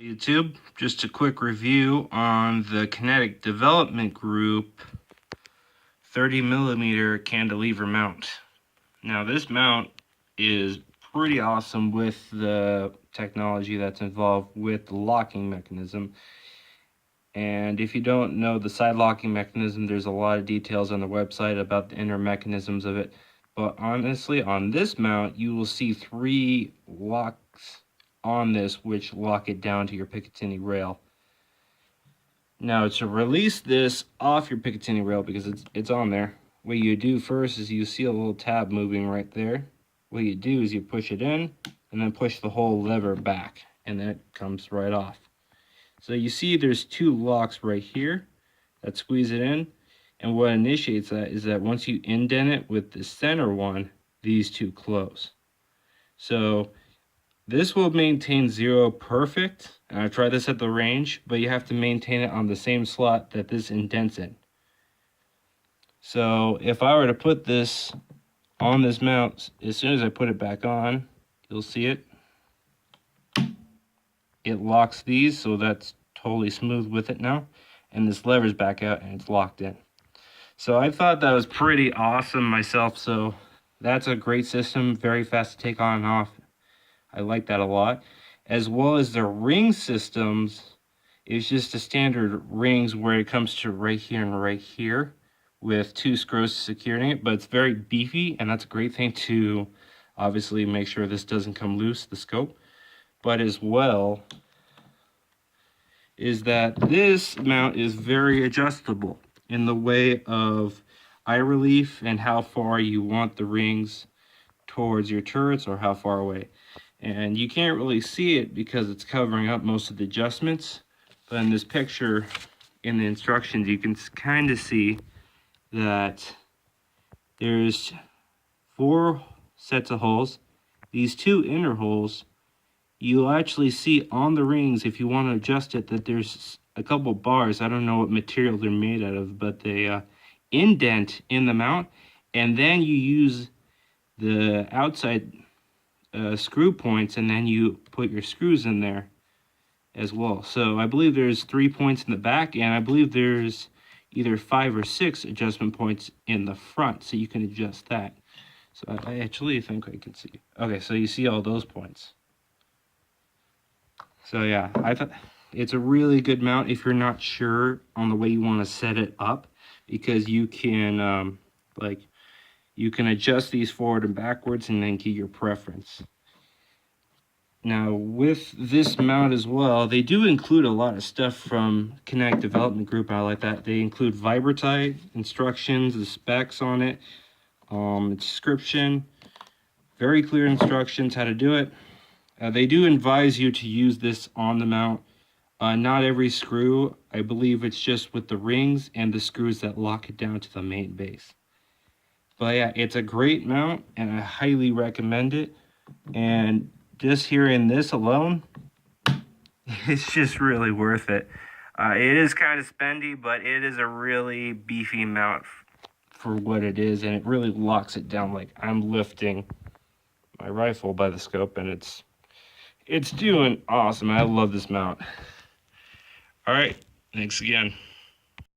YouTube, just a quick review on the Kinetic Development Group 30mm cantilever mount. Now this mount is pretty awesome with the technology that's involved with the locking mechanism. And if you don't know the side locking mechanism, there's a lot of details on the website about the inner mechanisms of it. But honestly, on this mount, you will see 3 locks on this which lock it down to your Picatinny rail. Now to release this off your Picatinny rail, because it's on there, what you do first is you see a little tab moving right there. What you do is you push it in and then push the whole lever back, and then it comes right off. So you see there's 2 locks right here that squeeze it in, and what initiates that is that once you indent it with the center one, these 2 close. So this will maintain 0 perfect, and I tried this at the range, but you have to maintain it on the same slot that this indents in. So if I were to put this on this mount, as soon as I put it back on, you'll see it. It locks these, so that's totally smooth with it now. And this lever's back out and it's locked in. So I thought that was pretty awesome myself, so that's a great system, very fast to take on and off. I like that a lot. As well as the ring systems, it's just a standard rings where it comes to right here and right here with 2 screws securing it, but it's very beefy, and that's a great thing to obviously make sure this doesn't come loose, the scope. But as well is that this mount is very adjustable in the way of eye relief and how far you want the rings towards your turrets or how far away. And you can't really see it because it's covering up most of the adjustments, but in this picture in the instructions you can kind of see that there's 4 sets of holes. These 2 inner holes, you'll actually see on the rings, if you want to adjust it, that there's a couple bars. I don't know what material they're made out of, but they indent in the mount, and then you use the outside screw points, and then you put your screws in there as well. So I believe there's 3 points in the back, and I believe there's either 5 or 6 adjustment points in the front, so you can adjust that. So I actually think I can see. Okay, so you see all those points. So yeah, I thought it's a really good mount if you're not sure on the way you want to set it up, because you can you can adjust these forward and backwards and then get your preference. Now with this mount as well, they do include a lot of stuff from Kinetic Development Group. I like that. They include Vibrotite instructions, the specs on it, description, very clear instructions how to do it. They do advise you to use this on the mount. Not every screw. I believe it's just with the rings and the screws that lock it down to the main base. But yeah, it's a great mount and I highly recommend it. And just hearing this alone, it's just really worth it. It is kind of spendy, but it is a really beefy mount for what it is, and it really locks it down like I'm lifting my rifle by the scope, and it's doing awesome. I love this mount. All right, thanks again.